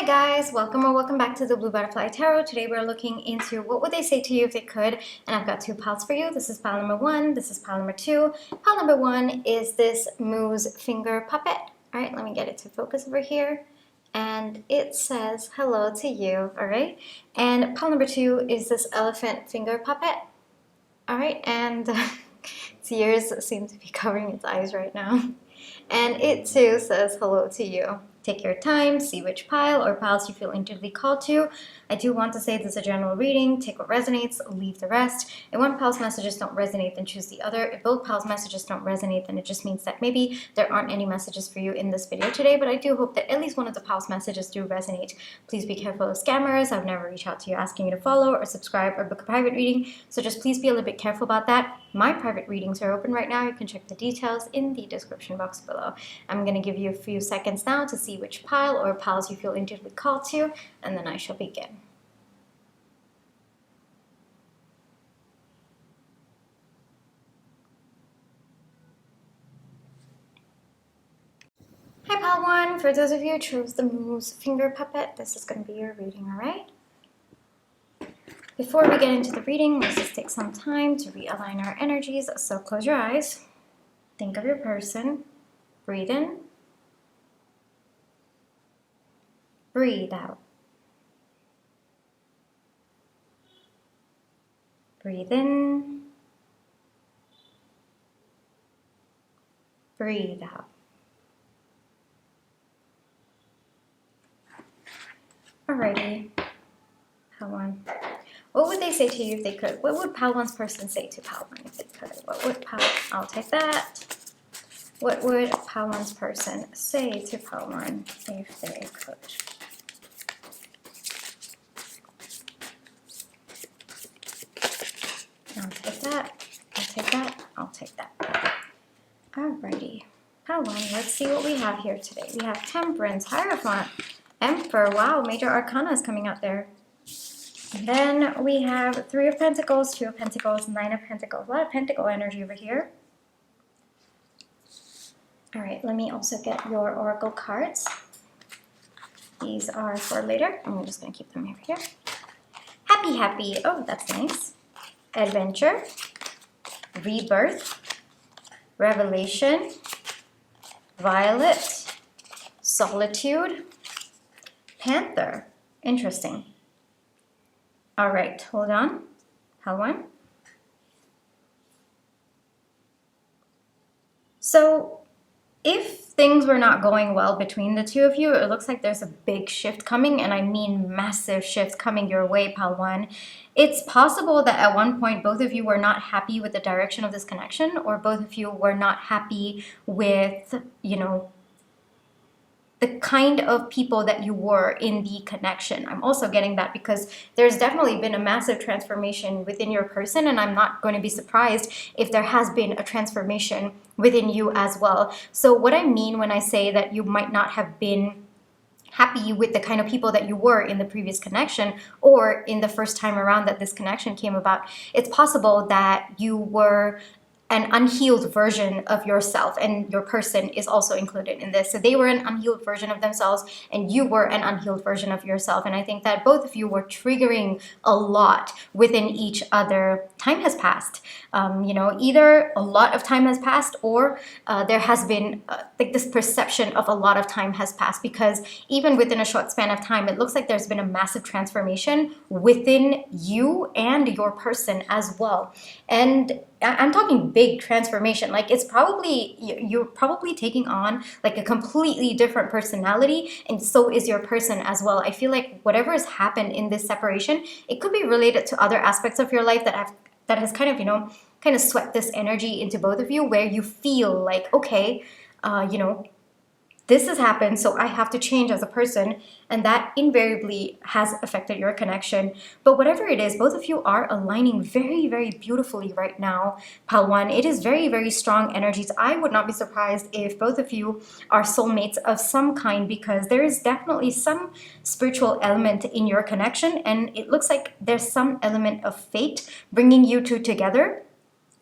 guys, welcome or welcome back to the Blue Butterfly Tarot. Today we're looking into what would they say to you if they could, and I've got two piles for you. This is pile number one, this is pile number two. Pile number one is this moose finger puppet. All right, let me get it to focus over here. And it says hello to you, all right? And pile number two is this elephant finger puppet. All right, and tears seem to be covering its eyes right now. And it too says hello to you. Take your time, see which pile or piles you feel intuitively called to. I do want to say this is a general reading. Take what resonates, leave the rest. If one pile's messages don't resonate, then choose the other. If both piles' messages don't resonate, then it just means that maybe there aren't any messages for you in this video today, but I do hope that at least one of the piles' messages do resonate. Please be careful of scammers. I've never reached out to you asking you to follow or subscribe or book a private reading, so just please be a little bit careful about that. My private readings are open right now. You can check the details in the description box below. I'm going to give you a few seconds now to see which pile or piles you feel intuitively called to, and then I shall begin. Hi pile one, for those of you who chose the moose finger puppet, this is going to be your reading, alright? Before we get into the reading, let's just take some time to realign our energies. So close your eyes, think of your person, breathe in, breathe out. Breathe in, breathe out. Alrighty, pile one. What would they say to you if they could? What would pile one's person say to pile one if they could? What would pile, I'll take that. What would pile one's person say to pile one if they could? I'll take that, I'll take that, I'll take that. Alrighty, pile one, let's see what we have here today. We have Temperance, Hierophant, Emperor, wow, Major Arcana is coming out there. And then we have Three of Pentacles, Two of Pentacles, Nine of Pentacles. A lot of Pentacle energy over here. Alright, let me also get your Oracle cards. These are for later. I'm just going to keep them over here. Happy, happy. Oh, that's nice. Adventure. Rebirth. Revelation. Violet. Solitude. Panther. Interesting. All right, hold on. Pile one. So if things were not going well between the two of you, it looks like there's a big shift coming, and I mean massive shift coming your way, pile one. It's possible that at one point both of you were not happy with the direction of this connection, or both of you were not happy with, you know, the kind of people that you were in the connection. I'm also getting that because there's definitely been a massive transformation within your person, and I'm not going to be surprised if there has been a transformation within you as well. So what I mean when I say that you might not have been happy with the kind of people that you were in the previous connection or in the first time around that this connection came about, it's possible that you were an unhealed version of yourself, and your person is also included in this. So they were an unhealed version of themselves, and you were an unhealed version of yourself. And I think that both of you were triggering a lot within each other. Time has passed. You know, either a lot of time has passed, or there has been like this perception of a lot of time has passed, because even within a short span of time, it looks like there's been a massive transformation within you and your person as well. And I'm talking big transformation. Like it's probably, you're probably taking on like a completely different personality, and so is your person as well. I feel like whatever has happened in this separation, it could be related to other aspects of your life that has kind of, you know, kind of swept this energy into both of you, where you feel like, okay, you know, this has happened, so I have to change as a person, and that invariably has affected your connection. But whatever it is, both of you are aligning very, very beautifully right now, pile one. It is very, very strong energies. I would not be surprised if both of you are soulmates of some kind, because there is definitely some spiritual element in your connection, and it looks like there's some element of fate bringing you two together.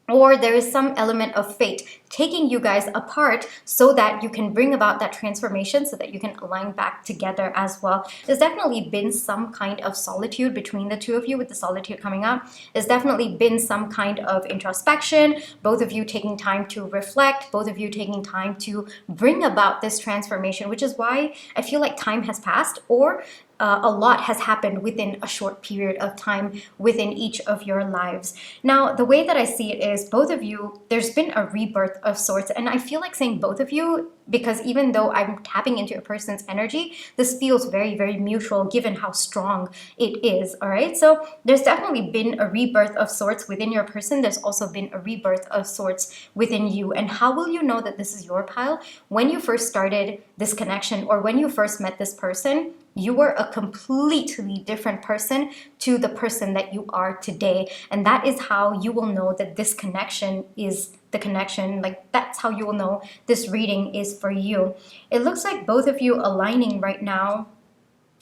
Or there is some element of fate taking you guys apart so that you can bring about that transformation, so that you can align back together as well. There's definitely been some kind of solitude between the two of you, with the solitude coming up. There's definitely been some kind of introspection, both of you taking time to reflect, both of you taking time to bring about this transformation, which is why I feel like time has passed, or a lot has happened within a short period of time within each of your lives. Now, the way that I see it is, both of you, there's been a rebirth of sorts. And I feel like saying both of you, because even though I'm tapping into a person's energy, this feels very, very mutual given how strong it is. All right. So there's definitely been a rebirth of sorts within your person. There's also been a rebirth of sorts within you. And how will you know that this is your pile? When you first started this connection, or when you first met this person, you were a completely different person to the person that you are today. And that is how you will know that this connection is the connection. Like, that's how you will know this reading is for you. It looks like both of you aligning right now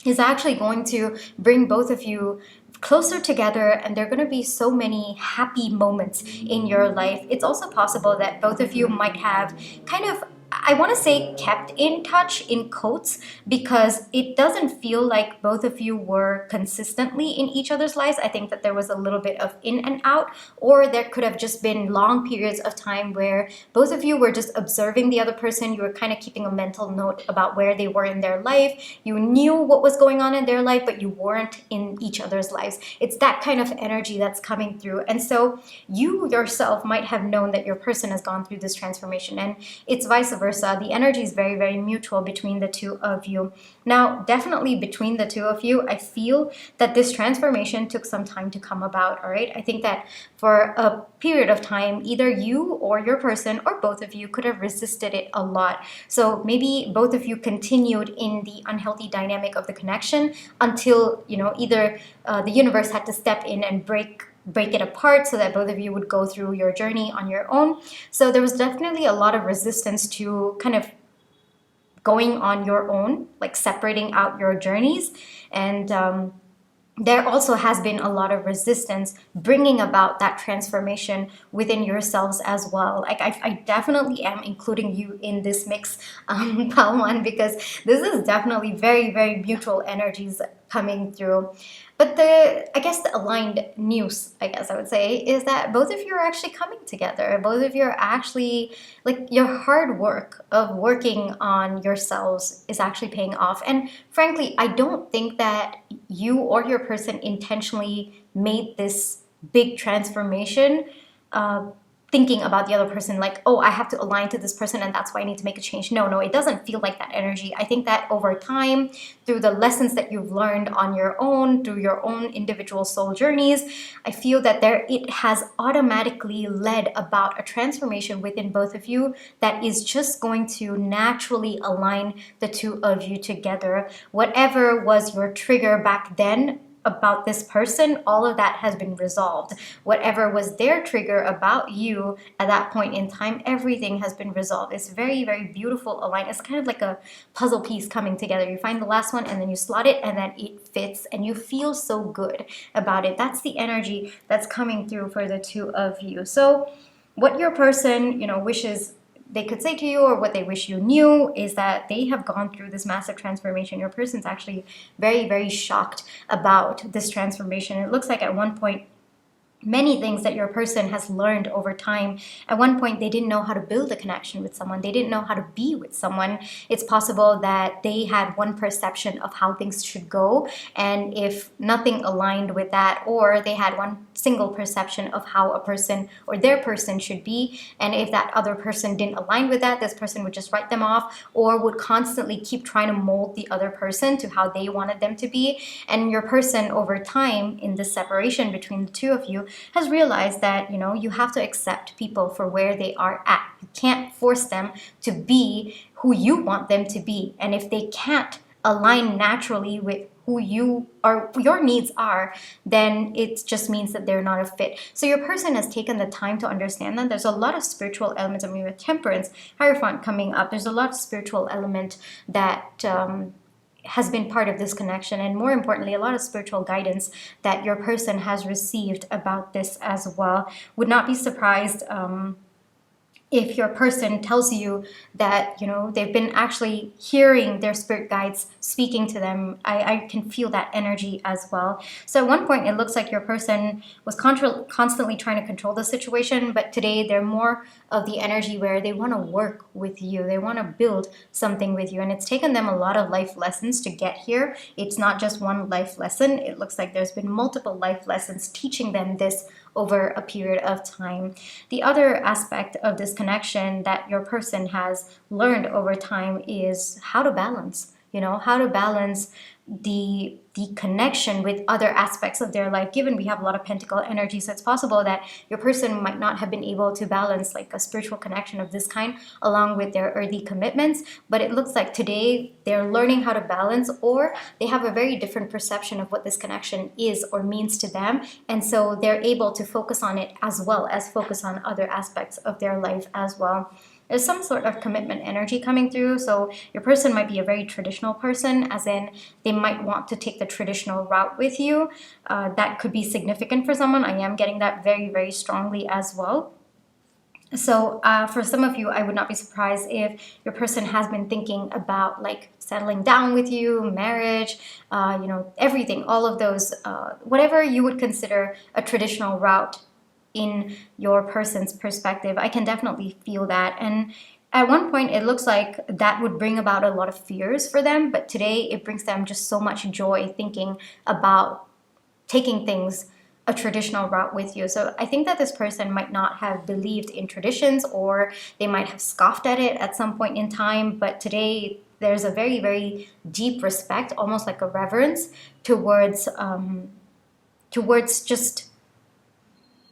is actually going to bring both of you closer together, and there are going to be so many happy moments in your life. It's also possible that both of you might have kind of, I want to say, kept in touch in quotes, because it doesn't feel like both of you were consistently in each other's lives. I think that there was a little bit of in and out, or there could have just been long periods of time where both of you were just observing the other person. You were kind of keeping a mental note about where they were in their life. You knew what was going on in their life, but you weren't in each other's lives. It's that kind of energy that's coming through. And so you yourself might have known that your person has gone through this transformation, and it's vice versa. The energy is very, very mutual between the two of you. Now, definitely between the two of you, I feel that this transformation took some time to come about, all right? I think that for a period of time, either you or your person, or both of you, could have resisted it a lot. So maybe both of you continued in the unhealthy dynamic of the connection until, either the universe had to step in and break it apart, so that both of you would go through your journey on your own. So there was definitely a lot of resistance to kind of going on your own, like separating out your journeys. And there also has been a lot of resistance bringing about that transformation within yourselves as well. Like, I definitely am including you in this mix, Palwan, because this is definitely very, very mutual energies coming through. But the aligned news, I would say, is that both of you are actually coming together. Both of you are actually, like, your hard work of working on yourselves is actually paying off. And frankly, I don't think that you or your person intentionally made this big transformation thinking about the other person, like, oh, I have to align to this person and that's why I need to make a change. No, it doesn't feel like that energy. I think that over time, through the lessons that you've learned on your own, through your own individual soul journeys, I feel that it has automatically led about a transformation within both of you that is just going to naturally align the two of you together. Whatever was your trigger back then about this person, all of that has been resolved. Whatever was their trigger about you at that point in time, everything has been resolved. It's very, very beautiful align. It's kind of like a puzzle piece coming together. You find the last one and then you slot it and then it fits and you feel so good about it. That's the energy that's coming through for the two of you. So what your person, wishes they could say to you, or what they wish you knew, is that they have gone through this massive transformation. Your person's actually very, very shocked about this transformation. It looks like at one point, many things that your person has learned over time. At one point, they didn't know how to build a connection with someone. They didn't know how to be with someone. It's possible that they had one perception of how things should go, and if nothing aligned with that, or they had one single perception of how a person or their person should be, and if that other person didn't align with that, this person would just write them off, or would constantly keep trying to mold the other person to how they wanted them to be. And your person, over time, in this separation between the two of you, has realized that, you have to accept people for where they are at. You can't force them to be who you want them to be. And if they can't align naturally with who you or your needs are, then it just means that they're not a fit. So your person has taken the time to understand that. There's a lot of spiritual elements. I mean, with Temperance, Hierophant coming up, there's a lot of spiritual element that has been part of this connection, and more importantly, a lot of spiritual guidance that your person has received about this as well. Would not be surprised if your person tells you that, you know, they've been actually hearing their spirit guides speaking to them, I can feel that energy as well. So at one point, it looks like your person was constantly trying to control the situation, but today they're more of the energy where they want to work with you. They want to build something with you. And it's taken them a lot of life lessons to get here. It's not just one life lesson. It looks like there's been multiple life lessons teaching them this over a period of time. The other aspect of this connection that your person has learned over time is how to balance, you know, how to balance the connection with other aspects of their life. Given we have a lot of pentacle energy, so it's possible that your person might not have been able to balance like a spiritual connection of this kind along with their earthy commitments, but it looks like today they're learning how to balance, or they have a very different perception of what this connection is or means to them, and so they're able to focus on it as well as focus on other aspects of their life as well. There's some sort of commitment energy coming through. So your person might be a very traditional person, as in they might want to take the traditional route with you. That could be significant for someone. I am getting that very, very strongly as well. So for some of you, I would not be surprised if your person has been thinking about like settling down with you, marriage, you know, everything, all of those, whatever you would consider a traditional route in your person's perspective. I can definitely feel that. And at one point, it looks like that would bring about a lot of fears for them, but today it brings them just so much joy thinking about taking things a traditional route with you. So I think that this person might not have believed in traditions, or they might have scoffed at it at some point in time, but today there's a very, very deep respect, almost like a reverence towards just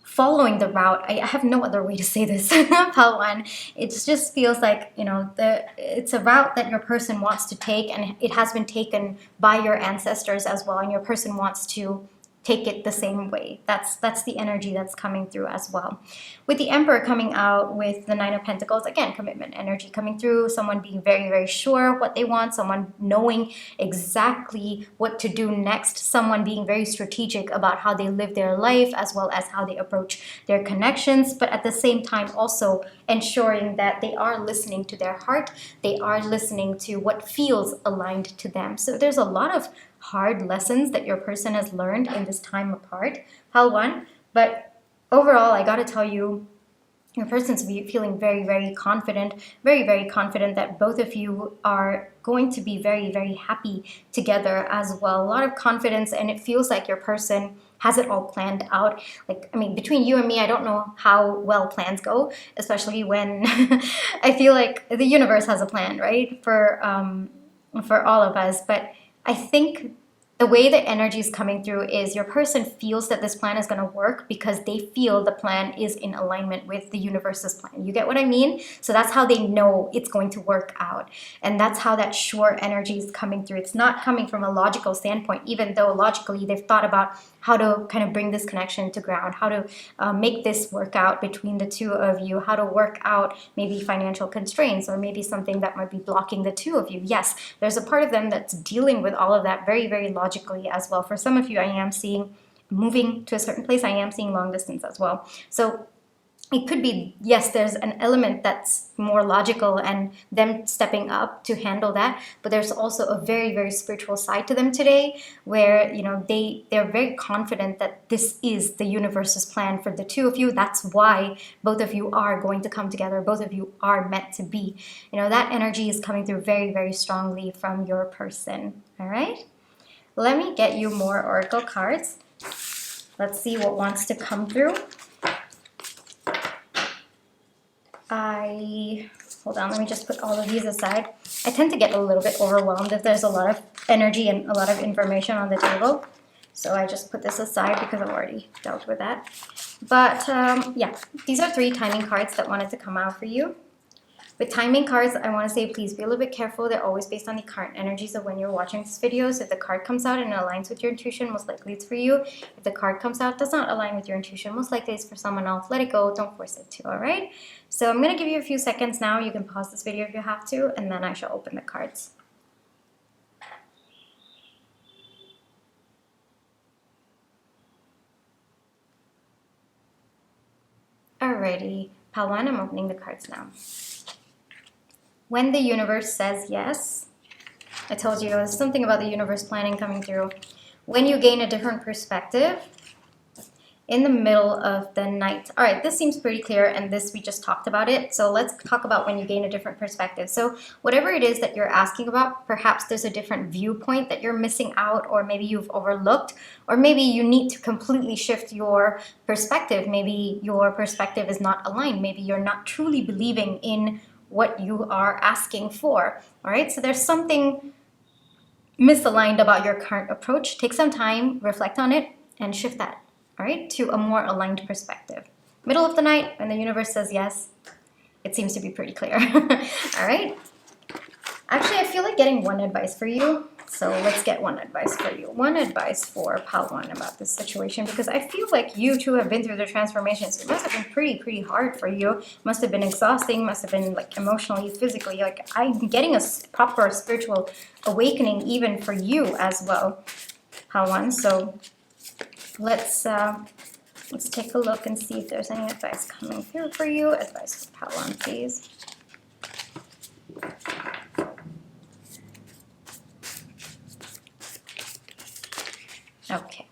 following the route. I have no other way to say this, Pawan. It just feels like, you know, it's a route that your person wants to take, and it has been taken by your ancestors as well, and your person wants to take it the same way. That's the energy that's coming through as well. With the Emperor coming out with the Nine of Pentacles, again, commitment energy coming through, someone being very, very sure what they want, someone knowing exactly what to do next, someone being very strategic about how they live their life as well as how they approach their connections, but at the same time also ensuring that they are listening to their heart, they are listening to what feels aligned to them. So there's a lot of hard lessons that your person has learned in this time apart, Halwan. But overall, I gotta tell you, your person's feeling very, very confident that both of you are going to be very, very happy together as well. A lot of confidence, and it feels like your person has it all planned out. Like, I mean, between you and me, I don't know how well plans go, especially when I feel like the universe has a plan, right? For all of us. But I think the way the energy is coming through is your person feels that this plan is going to work because they feel the plan is in alignment with the universe's plan. You get what I mean? So that's how they know it's going to work out. And that's how that sure energy is coming through. It's not coming from a logical standpoint, even though logically they've thought about how to kind of bring this connection to ground, how to make this work out between the two of you, how to work out maybe financial constraints or maybe something that might be blocking the two of you. Yes, there's a part of them that's dealing with all of that very, very logically as well. For some of you, I am seeing moving to a certain place. I am seeing long distance as well. So it could be, yes, there's an element that's more logical and them stepping up to handle that, but there's also a very, very spiritual side to them today where, you know, they're very confident that this is the universe's plan for the two of you. That's why both of you are going to come together. Both of you are meant to be. You know, that energy is coming through very, very strongly from your person. All right? Let me get you more oracle cards. Let's see what wants to come through. Hold on, let me just put all of these aside. I tend to get a little bit overwhelmed if there's a lot of energy and a lot of information on the table. So I just put this aside because I've already dealt with that. But yeah, these are 3 timing cards that wanted to come out for you. With timing cards, I want to say please be a little bit careful. They're always based on the current energies of when you're watching this video. So if the card comes out and it aligns with your intuition, most likely it's for you. If the card comes out does not align with your intuition, most likely it's for someone else. Let it go. Don't force it to, all right? So I'm going to give you a few seconds now. You can pause this video if you have to, and then I shall open the cards. Alrighty. Pile 1, I'm opening the cards now. When the universe says yes, I told you there's something about the universe planning coming through. When you gain a different perspective, in the middle of the night. All right, this seems pretty clear, and this, we just talked about it. So let's talk about when you gain a different perspective. So whatever it is that you're asking about, perhaps there's a different viewpoint that you're missing out, or maybe you've overlooked, or maybe you need to completely shift your perspective. Maybe your perspective is not aligned. Maybe you're not truly believing in what you are asking for. All right, so there's something misaligned about your current approach. Take some time, reflect on it, and shift that. All right, to a more aligned perspective. Middle of the night, when the universe says yes, it seems to be pretty clear. All right. Actually, I feel like getting one advice for you. So let's get one advice for you. One advice for Pile 1 about this situation, because I feel like you two have been through the transformations. It must have been pretty hard for you. Must have been exhausting. Must have been like emotionally, physically. Like I'm getting a proper spiritual awakening even for you as well, Pile 1. So let's take a look and see if there's any advice coming through for you. Advice for Pile 1, please. Okay.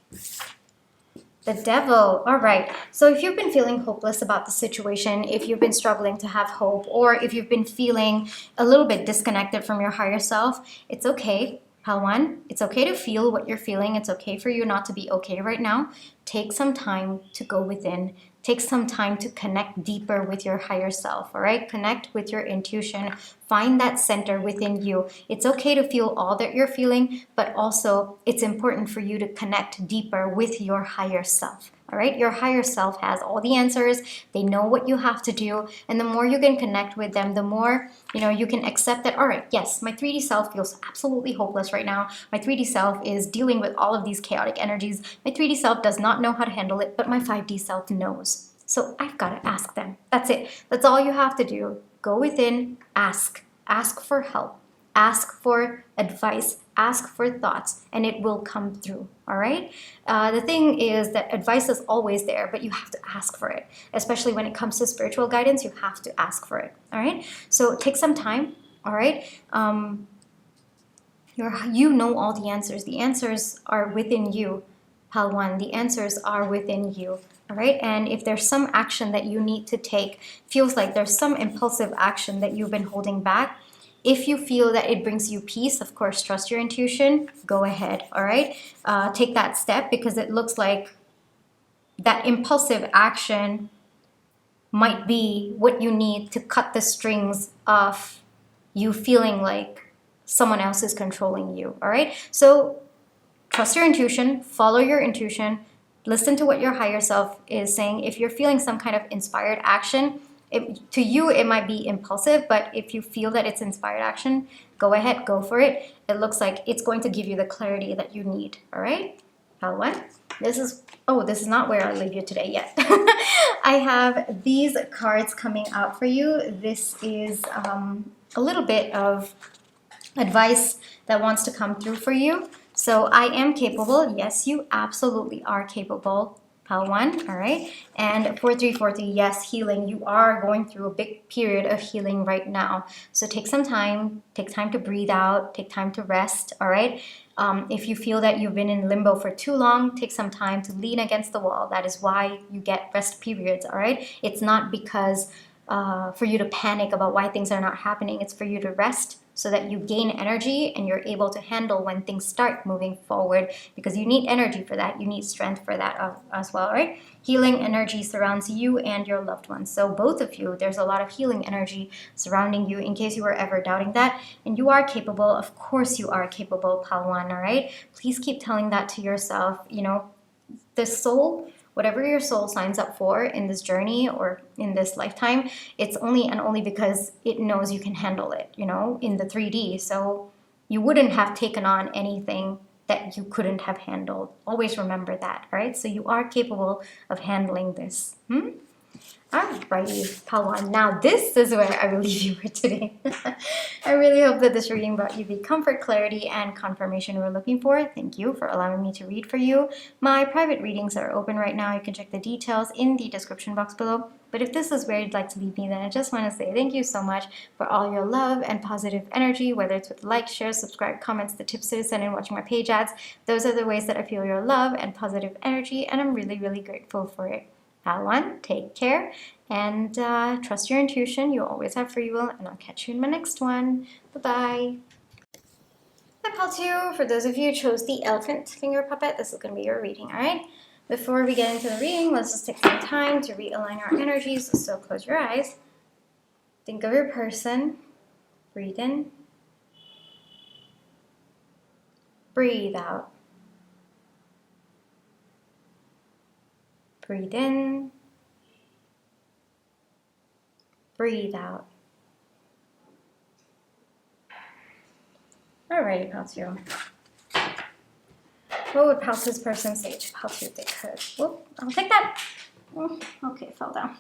The Devil. All right. So if you've been feeling hopeless about the situation, if you've been struggling to have hope, or if you've been feeling a little bit disconnected from your higher self, it's okay. Pile 1, it's okay to feel what you're feeling. It's okay for you not to be okay right now. Take some time to go within. Take some time to connect deeper with your higher self, all right? Connect with your intuition. Find that center within you. It's okay to feel all that you're feeling, but also it's important for you to connect deeper with your higher self. All right, your higher self has all the answers. They know what you have to do. And the more you can connect with them, the more, you can accept that, all right, yes, my 3D self feels absolutely hopeless right now. My 3D self is dealing with all of these chaotic energies. My 3D self does not know how to handle it, but my 5D self knows. So I've got to ask them. That's it. That's all you have to do. Go within, ask. Ask for help. Ask for advice. Ask for thoughts, and it will come through, all right? The thing is that advice is always there, but you have to ask for it. Especially when it comes to spiritual guidance, you have to ask for it, all right? So take some time, all right? You know all the answers. The answers are within you, Pile 1. The answers are within you, all right? And if there's some action that you need to take, feels like there's some impulsive action that you've been holding back, if you feel that it brings you peace, of course, trust your intuition, go ahead, all right? Take that step, because it looks like that impulsive action might be what you need to cut the strings of you feeling like someone else is controlling you, all right? So trust your intuition, follow your intuition, listen to what your higher self is saying. If you're feeling some kind of inspired action, to you, it might be impulsive, but if you feel that it's inspired action, go ahead, go for it. It looks like it's going to give you the clarity that you need, all right? Pile 1. This is not where I leave you today yet. I have these cards coming out for you. This is a little bit of advice that wants to come through for you. So I am capable. Yes, you absolutely are capable. Pile 1, all right? And 4343, yes, healing. You are going through a big period of healing right now. So take some time. Take time to breathe out. Take time to rest, all right? If you feel that you've been in limbo for too long, take some time to lean against the wall. That is why you get rest periods, all right? It's not because for you to panic about why things are not happening. It's for you to rest so that you gain energy and you're able to handle when things start moving forward, because you need energy for that. You need strength for that as well, right? Healing energy surrounds you and your loved ones. So both of you, there's a lot of healing energy surrounding you, in case you were ever doubting that. And you are capable. Of course you are capable, Pile 1, all right? Please keep telling that to yourself. The soul, whatever your soul signs up for in this journey or in this lifetime, it's only and only because it knows you can handle it, in the 3D. So you wouldn't have taken on anything that you couldn't have handled. Always remember that, all right? So you are capable of handling this. Alrighty, pile one. Now this is where I will leave you for today. I really hope that this reading brought you the comfort, clarity, and confirmation you were looking for. Thank you for allowing me to read for you. My private readings are open right now. You can check the details in the description box below. But if this is where you'd like to leave me, then I just want to say thank you so much for all your love and positive energy, whether it's with likes, shares, subscribe, comments, the tips to send in watching my page ads. Those are the ways that I feel your love and positive energy, and I'm really, really grateful for it. Pile one, take care, and trust your intuition. You always have free will, and I'll catch you in my next one. Bye-bye. Hi, pile two. For those of you who chose the elephant finger puppet, this is going to be your reading, all right? Before we get into the reading, let's just take some time to realign our energies. So close your eyes. Think of your person. Breathe in. Breathe out. Breathe in. Breathe out. Alrighty, pile two. What would pile two's person say to pile two if they could? Whoop, I'll take that. Oh, okay, it fell down.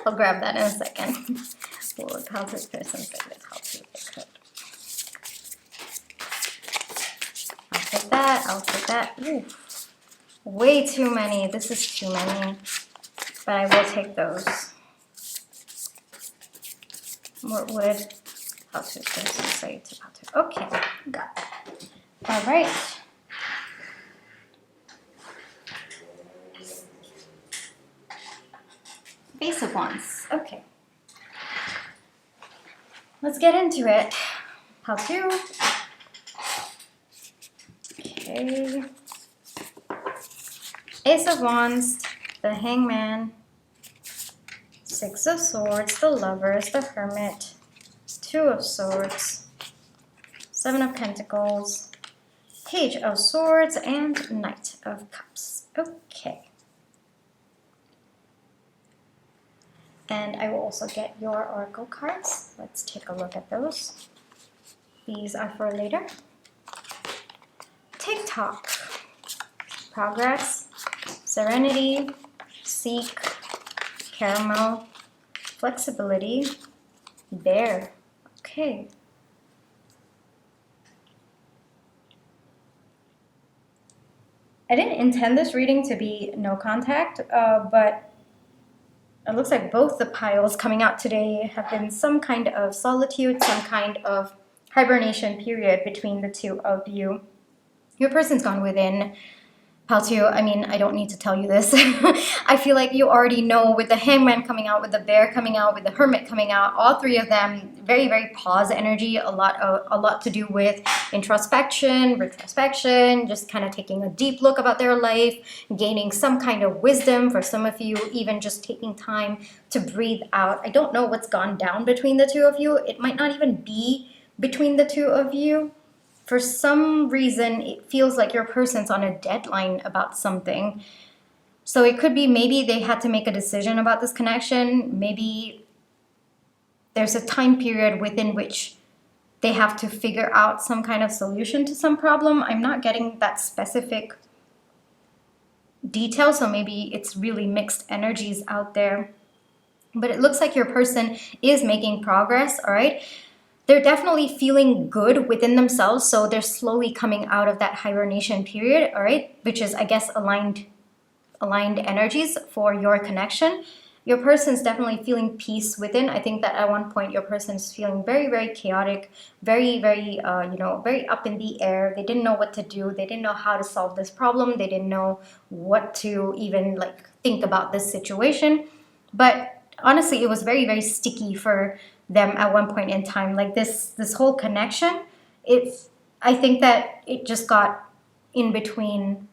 I'll grab that in a second. What would pile two's person say to pile two if they could? I'll take that. I'll take that. Ooh. Way too many. This is too many. But I will take those. What would pile two's person say to pile two? Okay, got that. All right. Ace of Wands. Okay. Let's get into it. Pile two. Okay. Ace of Wands, the Hangman, Six of Swords, the Lovers, the Hermit, Two of Swords, Seven of Pentacles, Page of Swords, and Knight of Cups. Okay. And I will also get your oracle cards. Let's take a look at those. These are for later. TikTok. Progress. Serenity. Seek. Caramel. Flexibility. Bear. Okay. I didn't intend this reading to be no contact, but it looks like both the piles coming out today have been some kind of solitude, some kind of hibernation period between the two of you. Your person's gone within. Pile two, I mean, I don't need to tell you this. I feel like you already know, with the Hangman coming out, with the Bear coming out, with the Hermit coming out, all three of them, very, very pause energy, a lot to do with introspection, retrospection, just kind of taking a deep look about their life, gaining some kind of wisdom. For some of you, even just taking time to breathe out. I don't know what's gone down between the two of you. It might not even be between the two of you. For some reason, it feels like your person's on a deadline about something. So it could be maybe they had to make a decision about this connection. Maybe there's a time period within which they have to figure out some kind of solution to some problem. I'm not getting that specific detail, so maybe it's really mixed energies out there. But it looks like your person is making progress, all right? They're definitely feeling good within themselves, so they're slowly coming out of that hibernation period, all right? Which is, I guess, aligned energies for your connection. Your person's definitely feeling peace within. I think that at one point your person's feeling very, very chaotic, very, very, very up in the air. They didn't know what to do. They didn't know how to solve this problem. They didn't know what to even think about this situation. But honestly, it was very, very sticky for them at one point in time. Like this whole connection, I think that it just got in between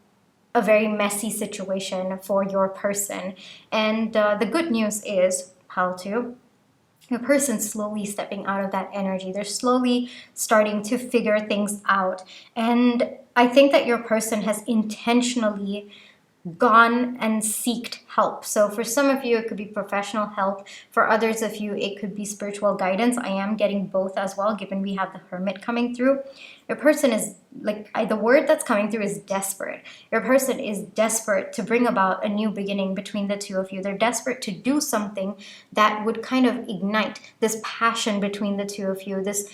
a very messy situation for your person. And the good news is, pile two, your person's slowly stepping out of that energy. They're slowly starting to figure things out. And I think that your person has intentionally gone and seeked help. So for some of you, it could be professional help. For others of you, it could be spiritual guidance. I am getting both as well, given we have the Hermit coming through. Your person is the word that's coming through is desperate. Your person is desperate to bring about a new beginning between the two of you. They're desperate to do something that would kind of ignite this passion between the two of you, this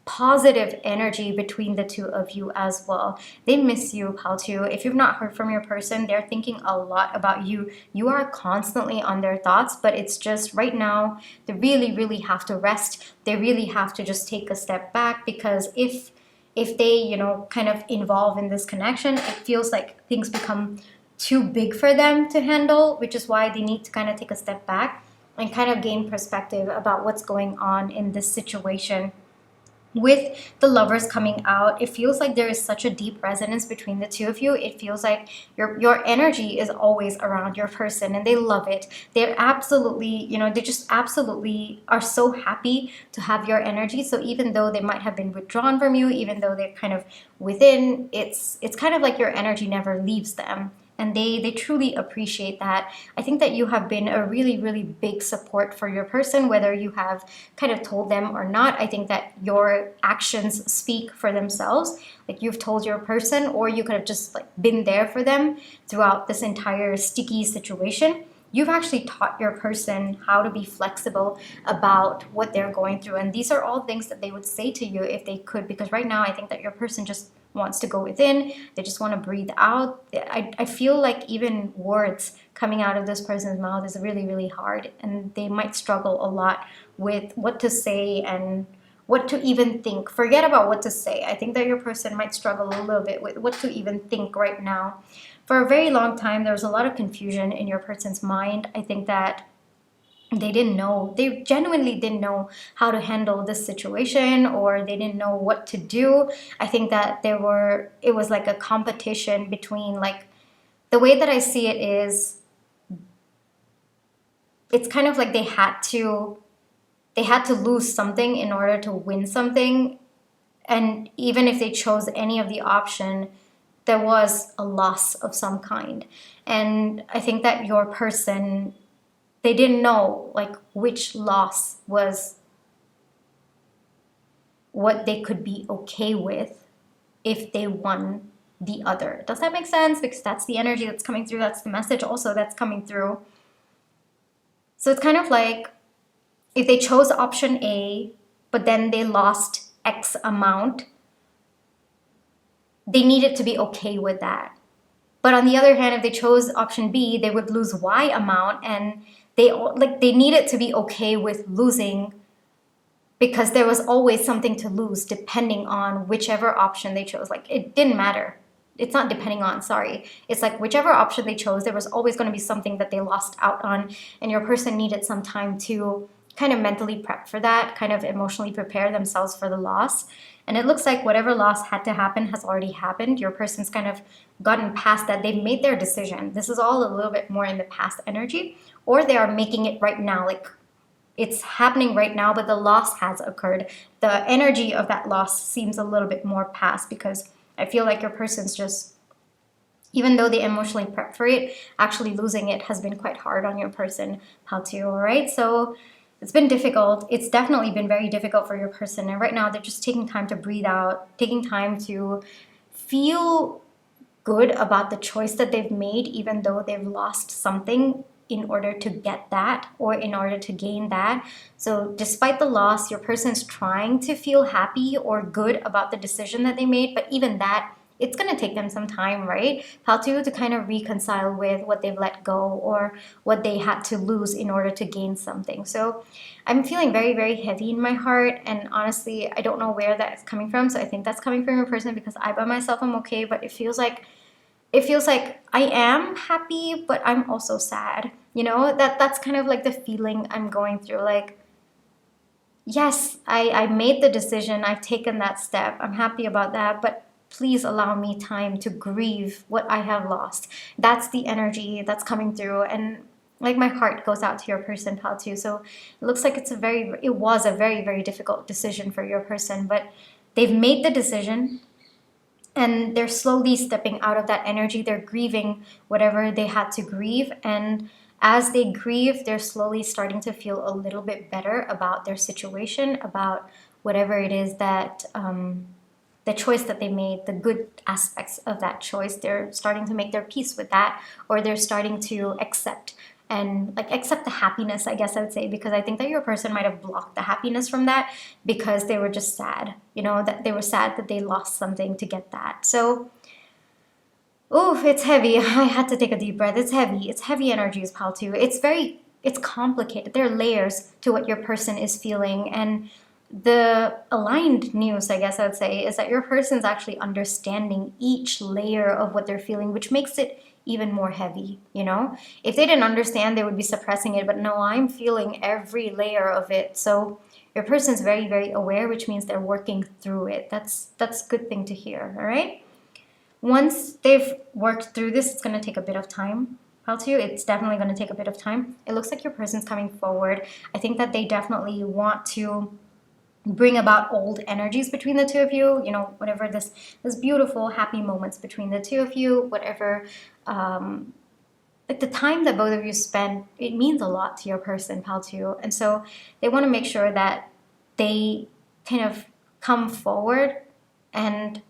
positive energy between the two of you as well. They miss you, pal, too. If you've not heard from your person, they're thinking a lot about you. You are constantly on their thoughts, but it's just right now, they really, really have to rest. They really have to just take a step back, because if they, kind of involve in this connection, it feels like things become too big for them to handle, which is why they need to kind of take a step back and kind of gain perspective about what's going on in this situation. With the Lovers coming out, it feels like there is such a deep resonance between the two of you. It feels like your energy is always around your person, and they love it. They're absolutely, they just absolutely are so happy to have your energy. So even though they might have been withdrawn from you, even though they're kind of within, it's kind of like your energy never leaves them. And they truly appreciate that. I think that you have been a really, really big support for your person, whether you have kind of told them or not. I think that your actions speak for themselves. Like, you've told your person, or you could have just been there for them throughout this entire sticky situation. You've actually taught your person how to be flexible about what they're going through. And these are all things that they would say to you if they could, because right now I think that your person just wants to go within. They just want to breathe out. I feel like even words coming out of this person's mouth is really, really hard, and they might struggle a lot with what to say and what to even think. Forget about what to say. I think that your person might struggle a little bit with what to even think right now. For a very long time, there was a lot of confusion in your person's mind. I think that they genuinely didn't know how to handle this situation, or they didn't know what to do. I think that it was like a competition between, the way that I see it is, it's kind of like they had to lose something in order to win something. And even if they chose any of the option, there was a loss of some kind. And I think that your person, they didn't know which loss was what they could be okay with if they won the other. Does that make sense? Because that's the energy that's coming through. That's the message also that's coming through. So it's kind of like, if they chose option A, but then they lost X amount, they needed to be okay with that. But on the other hand, if they chose option B, they would lose Y amount, and they needed to be okay with losing, because there was always something to lose depending on whichever option they chose. It didn't matter. It's not depending on, sorry. It's whichever option they chose, there was always going to be something that they lost out on, and your person needed some time to kind of mentally prep for that, kind of emotionally prepare themselves for the loss. And it looks like whatever loss had to happen has already happened. Your person's kind of gotten past that. They've made their decision. This is all a little bit more in the past energy, or they are making it right now. It's happening right now, but the loss has occurred. The energy of that loss seems a little bit more past, because I feel like your person's just, even though they emotionally prep for it, actually losing it has been quite hard on your person, how to, all right? So it's been difficult. It's definitely been very difficult for your person. And right now they're just taking time to breathe out, taking time to feel good about the choice that they've made, even though they've lost something in order to get that, or in order to gain that. So despite the loss, your person's trying to feel happy or good about the decision that they made. But even that, it's going to take them some time, right? Paltu, to kind of reconcile with what they've let go, or what they had to lose in order to gain something. So I'm feeling very, very heavy in my heart. And honestly, I don't know where that's coming from. So I think that's coming from your person, because I by myself am okay, but it feels like I am happy, but I'm also sad. That's kind of like the feeling I'm going through. Yes, I made the decision. I've taken that step. I'm happy about that, but please allow me time to grieve what I have lost. That's the energy that's coming through. And my heart goes out to your person, pal, too. So it looks like it was a very, very difficult decision for your person, but they've made the decision. and they're slowly stepping out of that energy. They're grieving whatever they had to grieve, and as they grieve, they're slowly starting to feel a little bit better about their situation, about whatever it is that the choice that they made, the good aspects of that choice. They're starting to make their peace with that, or they're starting to accept and like accept the happiness, I guess I would say, because I think that your person might have blocked the happiness from that because they were just sad, you know, that they were sad that they lost something to get that. So, oh, it's heavy. I had to take a deep breath. It's heavy. It's heavy energies, pal, too. It's complicated. There are layers to what your person is feeling. And the aligned news, I guess I would say, is that your person's actually understanding each layer of what they're feeling, which makes it even more heavy, you know? If they didn't understand, they would be suppressing it. But no, I'm feeling every layer of it. So your person's very, very aware, which means they're working through it. That's a good thing to hear, all right? Once they've worked through this, it's going to take a bit of time. It's definitely going to take a bit of time. It looks like your person's coming forward. I think that they definitely want to bring about old energies between the two of you, you know, whatever this beautiful happy moments between the two of you, whatever like the time that both of you spend, it means a lot to your person, pal, too. And so they want to make sure that they kind of come forward and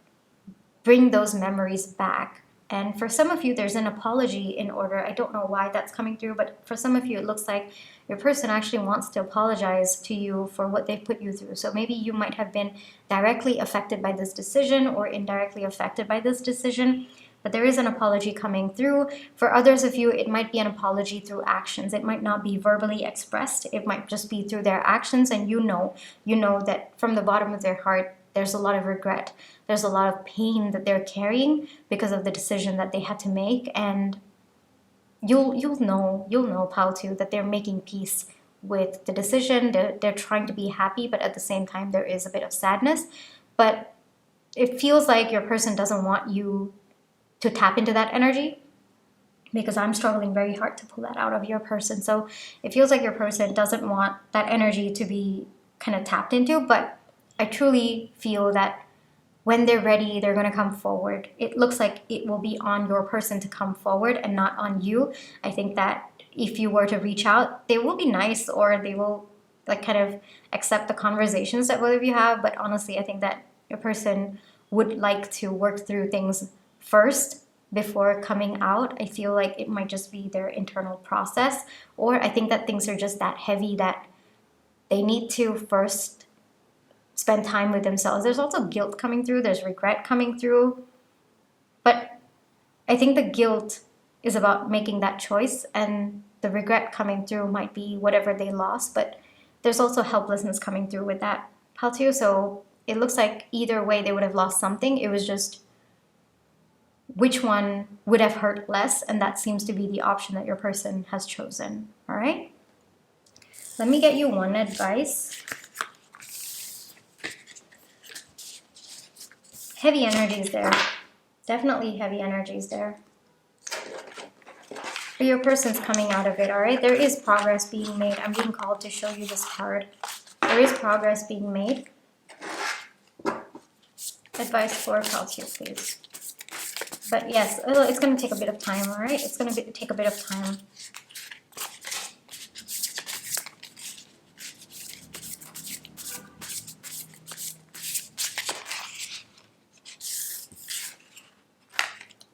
bring those memories back. And for some of you, there's an apology in order. I don't know why that's coming through, but for some of you, it looks like your person actually wants to apologize to you for what they've put you through. So maybe you might have been directly affected by this decision or indirectly affected by this decision, but there is an apology coming through. For others of you, it might be an apology through actions. It might not be verbally expressed. It might just be through their actions, and you know that from the bottom of their heart, there's a lot of regret. There's a lot of pain that they're carrying because of the decision that they had to make, and you'll know, pal, too, that they're making peace with the decision. They're trying to be happy, but at the same time, there is a bit of sadness. But it feels like your person doesn't want you to tap into that energy, because I'm struggling very hard to pull that out of your person. So it feels like your person doesn't want that energy to be kind of tapped into, but I truly feel that when they're ready, they're going to come forward. It looks like it will be on your person to come forward and not on you. I think that if you were to reach out, they will be nice, or they will like kind of accept the conversations that both of you have. But honestly, I think that your person would like to work through things first before coming out. I feel like it might just be their internal process, or I think that things are just that heavy that they need to first spend time with themselves. There's also guilt coming through. There's regret coming through. But I think the guilt is about making that choice, and the regret coming through might be whatever they lost. But there's also helplessness coming through with that, pal, too. So it looks like either way they would have lost something. It was just which one would have hurt less, and that seems to be the option that your person has chosen. All right? Let me get you one advice. Heavy energies there. Definitely heavy energies there. But your person's coming out of it, all right? There is progress being made. I'm being called to show you this card. There is progress being made. Advice for Calcio, please. But yes, it's going to take a bit of time, all right? It's going to take a bit of time.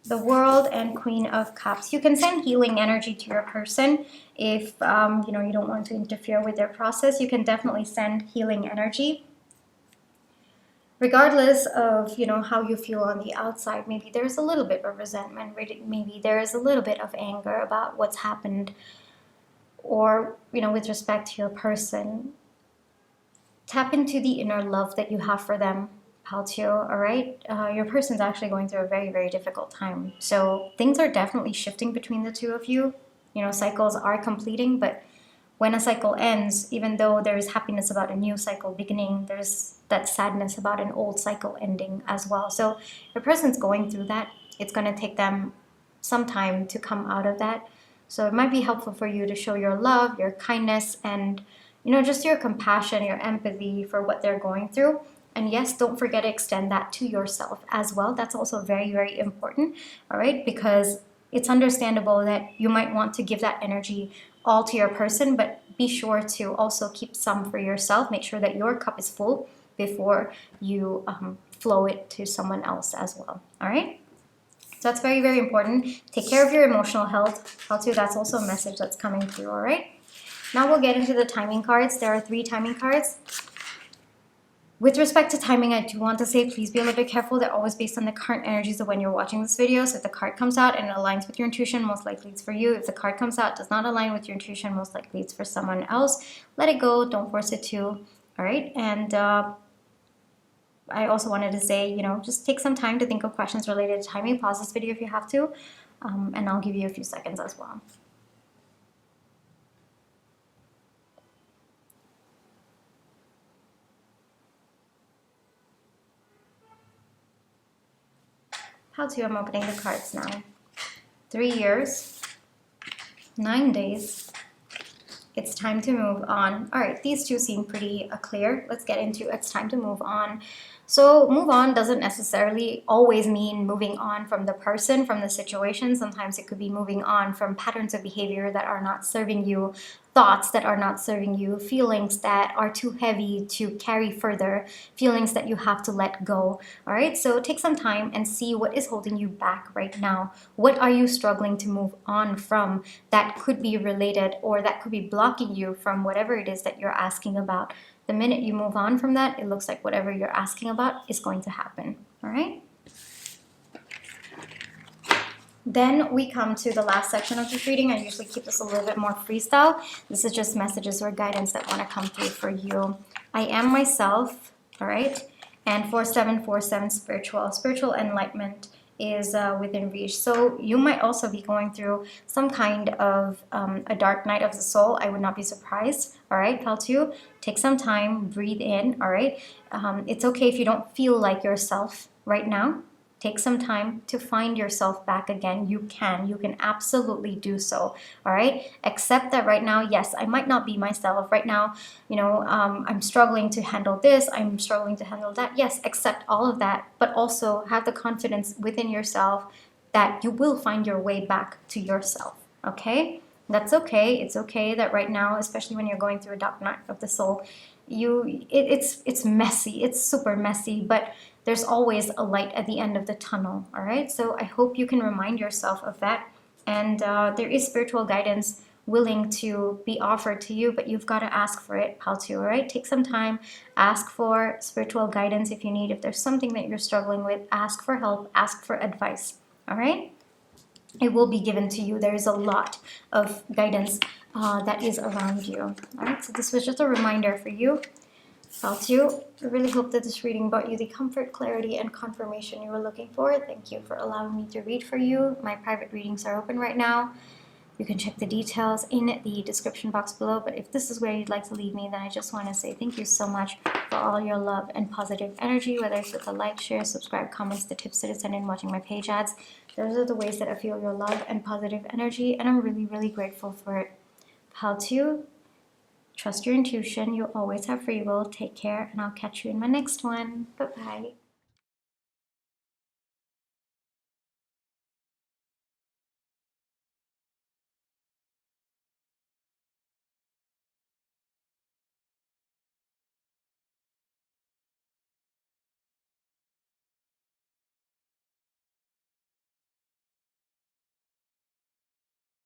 The World and Queen of Cups. You can send healing energy to your person if you don't want to interfere with their process. You can definitely send healing energy. Regardless of how you feel on the outside, maybe there's a little bit of resentment, maybe there is a little bit of anger about what's happened, or with respect to your person. Tap into the inner love that you have for them, Paltio, all right? Your person's actually going through a very, very difficult time. So things are definitely shifting between the two of you. Cycles are completing, but when a cycle ends, even though there is happiness about a new cycle beginning, there's that sadness about an old cycle ending as well. So your person's going through that. It's going to take them some time to come out of that. So it might be helpful for you to show your love, your kindness, and just your compassion, your empathy for what they're going through. And yes, don't forget to extend that to yourself as well. That's also very, very important, all right? Because it's understandable that you might want to give that energy all to your person, but be sure to also keep some for yourself. Make sure that your cup is full before you flow it to someone else as well, all right? So that's very, very important. Take care of your emotional health. That's also a message that's coming through, all right? Now we'll get into the timing cards. There are 3 timing cards. With respect to timing, I do want to say please be a little bit careful. They're always based on the current energies of when you're watching this video. So if the card comes out and it aligns with your intuition, most likely it's for you. If the card comes out does not align with your intuition, most likely it's for someone else. Let it go. Don't force it to. All right. And I also wanted to say, you know, just take some time to think of questions related to timing. Pause this video if you have to, and I'll give you a few seconds as well. I'm opening the cards now. 3 years, 9 days. It's time to move on. All right, these two seem pretty clear. Let's get into it's time to move on. So move on doesn't necessarily always mean moving on from the person, from the situation. Sometimes it could be moving on from patterns of behavior that are not serving you, thoughts that are not serving you, feelings that are too heavy to carry further, feelings that you have to let go. All right, so take some time and see what is holding you back right now. What are you struggling to move on from that could be related or that could be blocking you from whatever it is that you're asking about? The minute you move on from that, it looks like whatever you're asking about is going to happen, all right? Then we come to the last section of this reading. I usually keep this a little bit more freestyle. This is just messages or guidance that want to come through for you. I am myself, all right? And 4747 spiritual enlightenment is within reach. So you might also be going through some kind of a dark night of the soul. I would not be surprised. All right, pal 2, take some time, breathe in. All right, it's okay if you don't feel like yourself right now. Take some time to find yourself back again. You can absolutely do so. All right, accept that right now, yes, I might not be myself right now. You know, I'm struggling to handle this, I'm struggling to handle that. Yes, accept all of that, but also have the confidence within yourself that you will find your way back to yourself. Okay, that's okay. It's okay that right now, especially when you're going through a dark night of the soul, it's messy, it's super messy, but there's always a light at the end of the tunnel. All right, so I hope you can remind yourself of that. And there is spiritual guidance willing to be offered to you, but you've got to ask for it, pal 2. All right, take some time, ask for spiritual guidance if you need. If there's something that you're struggling with, ask for help, ask for advice. All right, it will be given to you. There is a lot of guidance that is around you. All right, so this was just a reminder for you. Pal 2, I really hope that this reading brought you the comfort, clarity, and confirmation you were looking for. Thank you for allowing me to read for you. My private readings are open right now. You can check the details in the description box below. But if this is where you'd like to leave me, then I just want to say thank you so much for all your love and positive energy, whether it's with a like, share, subscribe, comments, the tips that it's sent in, watching my page ads. Those are the ways that I feel your love and positive energy, and I'm really, really grateful for it. Pal 2, trust your intuition. You'll always have free will. Take care, and I'll catch you in my next one. Bye-bye.